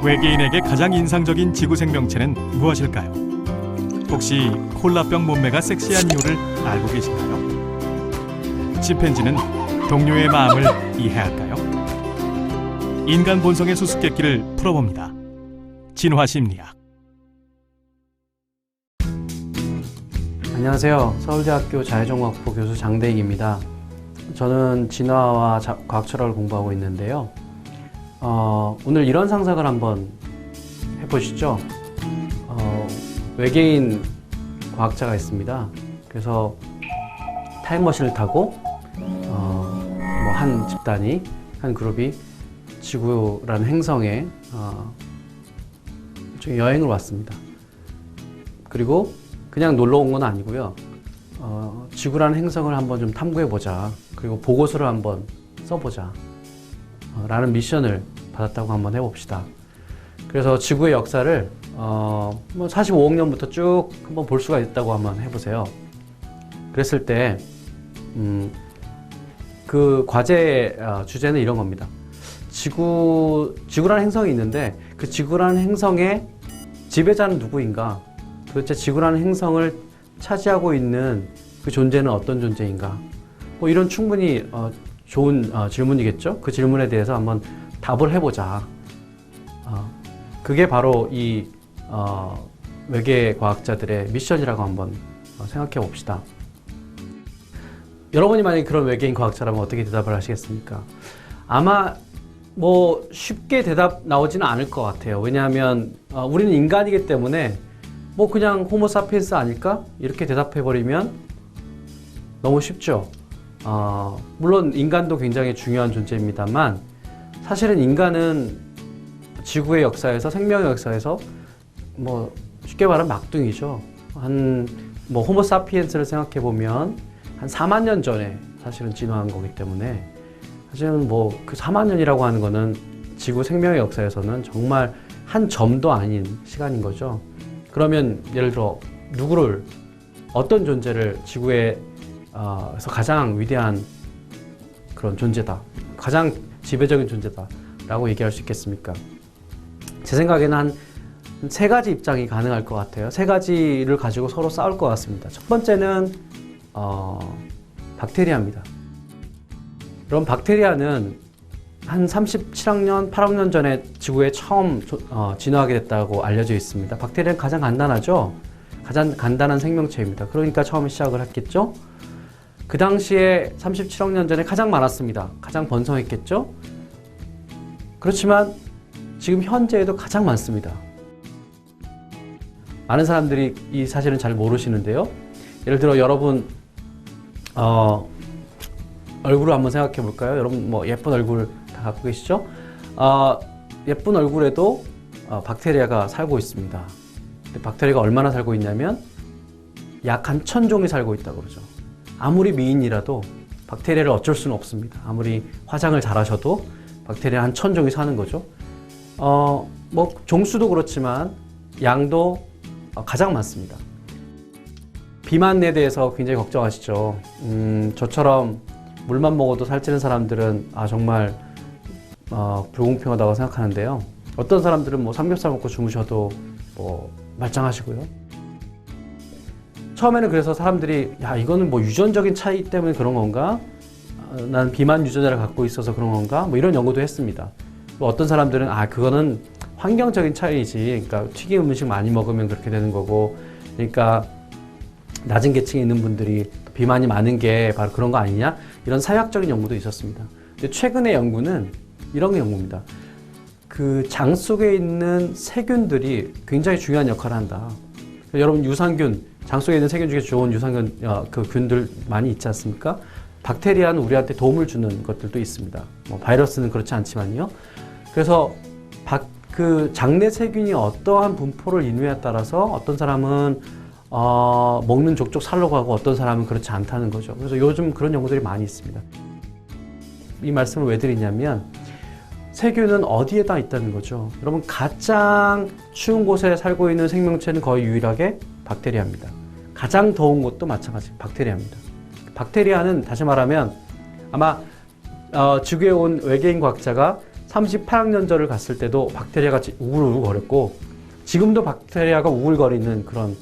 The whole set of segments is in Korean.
외계인에게 가장 인상적인 지구 생명체는 무엇일까요? 혹시 콜라병 몸매가 섹시한 이유를 알고 계신가요? 침팬지는 동료의 마음을 이해할까요? 인간 본성의 수수께끼를 풀어봅니다. 진화심리학. 안녕하세요. 서울대학교 자해종학부 교수 장대익입니다. 저는 진화와 과학 철학을 공부하고 있는데요. 오늘 이런 상상을 한번 해보시죠. 외계인 과학자가 있습니다. 그래서 타임머신을 타고 한 집단이, 한 그룹이 지구라는 행성에 여행을 왔습니다. 그리고 그냥 놀러 온 건 아니고요. 지구라는 행성을 한번 좀 탐구해보자. 그리고 보고서를 한번 써보자. 라는 미션을 받았다고 한번 해봅시다. 그래서 지구의 역사를 45억 년부터 쭉 한번 볼 수가 있다고 한번 해보세요. 그랬을 때 그 과제의 주제는 이런 겁니다. 지구라는 행성이 있는데 그 지구라는 행성의 지배자는 누구인가? 도대체 지구라는 행성을 차지하고 있는 그 존재는 어떤 존재인가? 이런 충분히 좋은 질문이겠죠? 그 질문에 대해서 한번 답을 해보자. 그게 바로 이 외계 과학자들의 미션이라고 한번 생각해 봅시다. 여러분이 만약에 그런 외계인 과학자라면 어떻게 대답을 하시겠습니까? 아마 쉽게 대답 나오지는 않을 것 같아요. 왜냐하면 우리는 인간이기 때문에 그냥 호모사피엔스 아닐까? 이렇게 대답해버리면 너무 쉽죠. 물론 인간도 굉장히 중요한 존재입니다만 사실은 인간은 지구의 역사에서, 생명의 역사에서 쉽게 말하면 막둥이죠. 호모사피엔스를 생각해보면 한 4만 년 전에 사실은 진화한 거기 때문에 사실은 그 4만 년이라고 하는 거는 지구 생명의 역사에서는 정말 한 점도 아닌 시간인 거죠. 그러면 예를 들어 어떤 존재를 지구에서 가장 위대한 그런 존재다, 가장 지배적인 존재다 라고 얘기할 수 있겠습니까? 제 생각에는 한 3가지 입장이 가능할 것 같아요. 3가지를 가지고 서로 싸울 것 같습니다. 첫 번째는 박테리아입니다. 그럼 박테리아는 한 37억 년, 8억 년 전에 지구에 처음 진화하게 됐다고 알려져 있습니다. 박테리아는 가장 간단하죠? 가장 간단한 생명체입니다. 그러니까 처음에 시작을 했겠죠? 그 당시에 37억 년 전에 가장 많았습니다. 가장 번성했겠죠? 그렇지만 지금 현재에도 가장 많습니다. 많은 사람들이 이 사실은 잘 모르시는데요. 예를 들어 여러분 얼굴을 한번 생각해 볼까요? 여러분 예쁜 얼굴 다 갖고 계시죠? 예쁜 얼굴에도 박테리아가 살고 있습니다. 근데 박테리아가 얼마나 살고 있냐면 약 한 1000종이 살고 있다고 그러죠. 아무리 미인이라도 박테리아를 어쩔 수는 없습니다. 아무리 화장을 잘하셔도 박테리아 한 1000종이 사는 거죠. 종수도 그렇지만 양도 가장 많습니다. 비만에 대해서 굉장히 걱정하시죠. 저처럼 물만 먹어도 살찌는 사람들은 정말 불공평하다고 생각하는데요. 어떤 사람들은 삼겹살 먹고 주무셔도 말짱하시고요. 처음에는 그래서 사람들이 이거는 유전적인 차이 때문에 그런 건가? 난 비만 유전자를 갖고 있어서 그런 건가? 이런 연구도 했습니다. 어떤 사람들은 그거는 환경적인 차이지. 그러니까 튀김 음식 많이 먹으면 그렇게 되는 거고, 그러니까 낮은 계층에 있는 분들이 비만이 많은 게 바로 그런 거 아니냐? 이런 사회학적인 연구도 있었습니다. 근데 최근의 연구는 이런 연구입니다. 그 장 속에 있는 세균들이 굉장히 중요한 역할을 한다. 여러분 유산균, 장 속에 있는 세균 중에 좋은 유산균 그 균들 많이 있지 않습니까? 박테리아는 우리한테 도움을 주는 것들도 있습니다. 바이러스는 그렇지 않지만요. 그래서 그 장내 세균이 어떠한 분포를 이루냐에 따라서 어떤 사람은 먹는 족족 살려고 하고 어떤 사람은 그렇지 않다는 거죠. 그래서 요즘 그런 연구들이 많이 있습니다. 이 말씀을 왜 드리냐면 세균은 어디에다 있다는 거죠. 여러분 가장 추운 곳에 살고 있는 생명체는 거의 유일하게 박테리아입니다. 가장 더운 곳도 마찬가지 박테리아입니다. 박테리아는 다시 말하면 아마 지구에 온 외계인 과학자가 38학년 전을 갔을 때도 박테리아가 우글우글거렸고 지금도 박테리아가 우글거리는 그런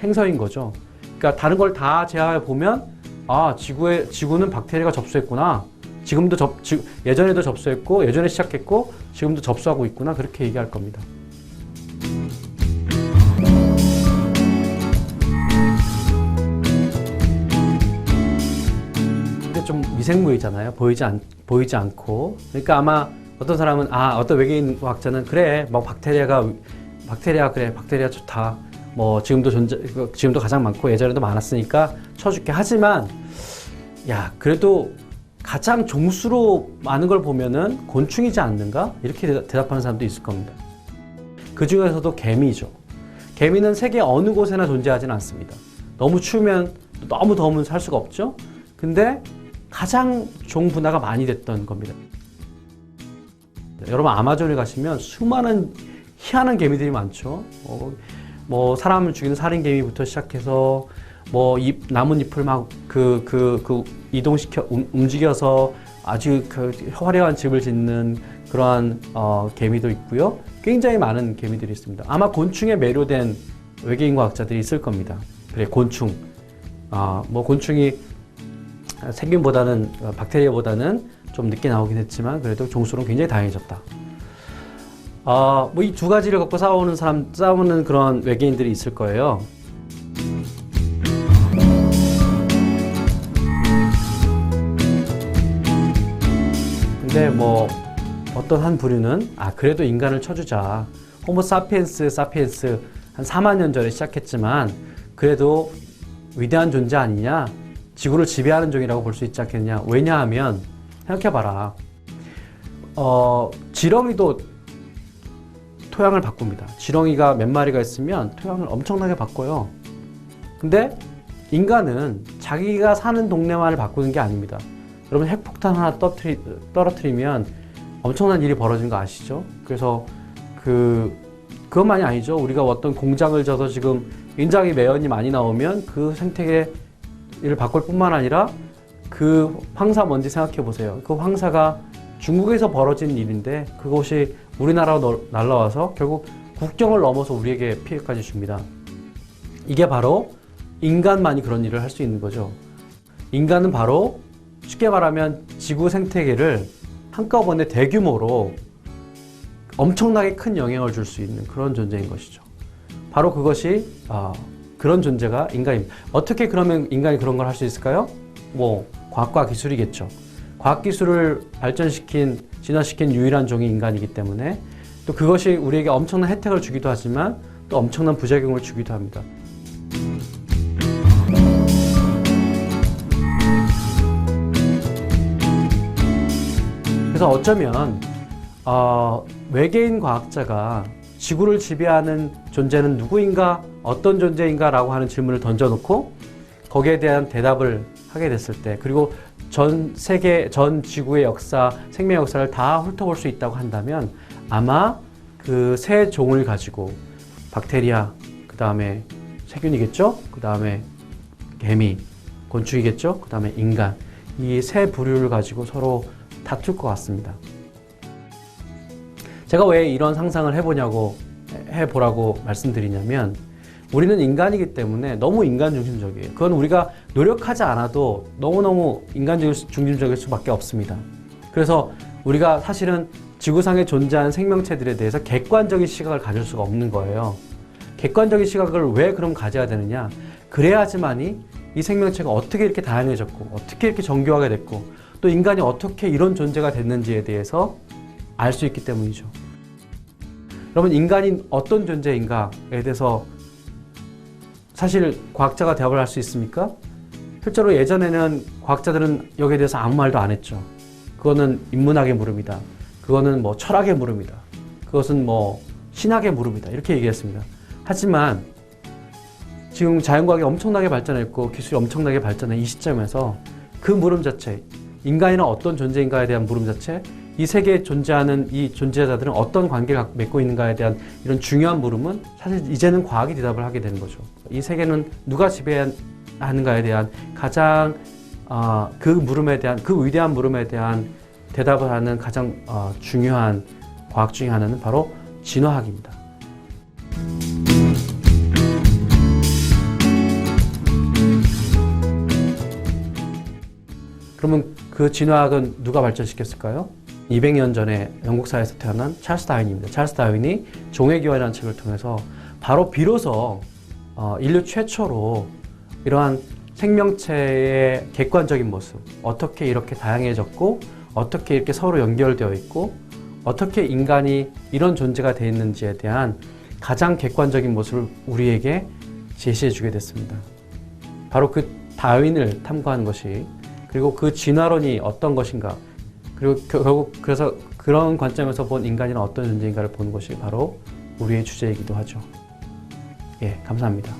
행성인 거죠. 그러니까 다른 걸 다 제외해 보면 지구는 박테리아가 접수했구나. 예전에도 접수했고 예전에 시작했고 지금도 접수하고 있구나. 그렇게 얘기할 겁니다. 근데 좀 미생물이잖아요. 보이지 않고. 그러니까 아마 어떤 사람은 어떤 외계인 과학자는 그래 뭐 박테리아 좋다. 뭐 지금도 가장 많고 예전에도 많았으니까 쳐줄게. 하지만 그래도 가장 종수로 많은 걸 보면은 곤충이지 않는가? 이렇게 대답하는 사람도 있을 겁니다. 그 중에서도 개미죠. 개미는 세계 어느 곳에나 존재하지는 않습니다. 너무 추우면 너무 더우면 살 수가 없죠. 근데 가장 종 분화가 많이 됐던 겁니다. 여러분 아마존에 가시면 수많은 희한한 개미들이 많죠. 뭐 사람을 죽이는 살인 개미부터 시작해서 뭐 나뭇잎을 막 움직여서 아주 화려한 집을 짓는 그러한 개미도 있고요. 굉장히 많은 개미들이 있습니다. 아마 곤충에 매료된 외계인 과학자들이 있을 겁니다. 그래 곤충. 뭐 곤충이 세균보다는 박테리아보다는 좀 늦게 나오긴 했지만 그래도 종수는 굉장히 다양해졌다. 뭐 이 두 가지를 갖고 싸우는 그런 외계인들이 있을 거예요. 근데 뭐 어떤 한 부류는 그래도 인간을 쳐주자. 호모 사피엔스 한 4만 년 전에 시작했지만 그래도 위대한 존재 아니냐? 지구를 지배하는 종이라고 볼 수 있지 않겠냐? 왜냐하면 생각해봐라. 지렁이도 토양을 바꿉니다. 지렁이가 몇 마리가 있으면 토양을 엄청나게 바꿔요. 근데 인간은 자기가 사는 동네만을 바꾸는 게 아닙니다. 여러분 핵폭탄 하나 떨어뜨리면 엄청난 일이 벌어지는 거 아시죠? 그래서 그것만이 아니죠. 우리가 어떤 공장을 져서 지금 굉장히 매연이 많이 나오면 그 생태계를 바꿀 뿐만 아니라 그 황사 뭔지 생각해 보세요. 그 황사가 중국에서 벌어진 일인데 그것이 우리나라로 날라와서 결국 국경을 넘어서 우리에게 피해까지 줍니다. 이게 바로 인간만이 그런 일을 할 수 있는 거죠. 인간은 바로 쉽게 말하면 지구 생태계를 한꺼번에 대규모로 엄청나게 큰 영향을 줄 수 있는 그런 존재인 것이죠. 바로 그것이 그런 존재가 인간입니다. 어떻게 그러면 인간이 그런 걸 할 수 있을까요? 뭐 과학과 기술이겠죠. 과학기술을 진화시킨 유일한 종이 인간이기 때문에 또 그것이 우리에게 엄청난 혜택을 주기도 하지만 또 엄청난 부작용을 주기도 합니다. 그래서 어쩌면 외계인 과학자가 지구를 지배하는 존재는 누구인가, 어떤 존재인가 라고 하는 질문을 던져놓고 거기에 대한 대답을 하게 됐을 때, 그리고 전 지구의 역사, 생명 역사를 다 훑어볼 수 있다고 한다면 아마 그 세 종을 가지고 박테리아, 그 다음에 세균이겠죠? 그 다음에 개미, 곤충이겠죠? 그 다음에 인간, 이 세 부류를 가지고 서로 다툴 것 같습니다. 제가 왜 이런 상상을 해보라고 말씀드리냐면 우리는 인간이기 때문에 너무 인간 중심적이에요. 그건 우리가 노력하지 않아도 너무너무 인간 중심적일 수밖에 없습니다. 그래서 우리가 사실은 지구상에 존재하는 생명체들에 대해서 객관적인 시각을 가질 수가 없는 거예요. 객관적인 시각을 왜 그럼 가져야 되느냐? 그래야지만이 이 생명체가 어떻게 이렇게 다양해졌고 어떻게 이렇게 정교하게 됐고 또 인간이 어떻게 이런 존재가 됐는지에 대해서 알 수 있기 때문이죠. 여러분, 인간이 어떤 존재인가에 대해서 사실 과학자가 대답을 할 수 있습니까? 실제로 예전에는 과학자들은 여기에 대해서 아무 말도 안 했죠. 그거는 인문학의 물음이다. 그거는 뭐 철학의 물음이다. 그것은 뭐 신학의 물음이다. 이렇게 얘기했습니다. 하지만 지금 자연과학이 엄청나게 발전했고 기술이 엄청나게 발전한 이 시점에서 그 물음 자체, 인간이란 어떤 존재인가에 대한 물음 자체, 이 세계에 존재하는 이 존재자들은 어떤 관계를 맺고 있는가에 대한 이런 중요한 물음은 사실 이제는 과학이 대답을 하게 되는 거죠. 이 세계는 누가 지배하는가에 대한 가장 그 위대한 물음에 대한 대답을 하는 가장 중요한 과학 중에 하나는 바로 진화학입니다. 그러면 그 진화학은 누가 발전시켰을까요? 200년 전에 영국 사회에서 태어난 찰스 다윈입니다. 찰스 다윈이 종의기원이라는 책을 통해서 바로 비로소 인류 최초로 이러한 생명체의 객관적인 모습, 어떻게 이렇게 다양해졌고 어떻게 이렇게 서로 연결되어 있고 어떻게 인간이 이런 존재가 되어 있는지에 대한 가장 객관적인 모습을 우리에게 제시해 주게 됐습니다. 바로 그 다윈을 탐구하는 것이, 그리고 그 진화론이 어떤 것인가, 그리고 결국 그래서 그런 관점에서 본 인간이란 어떤 존재인가를 보는 것이 바로 우리의 주제이기도 하죠. 예, 감사합니다.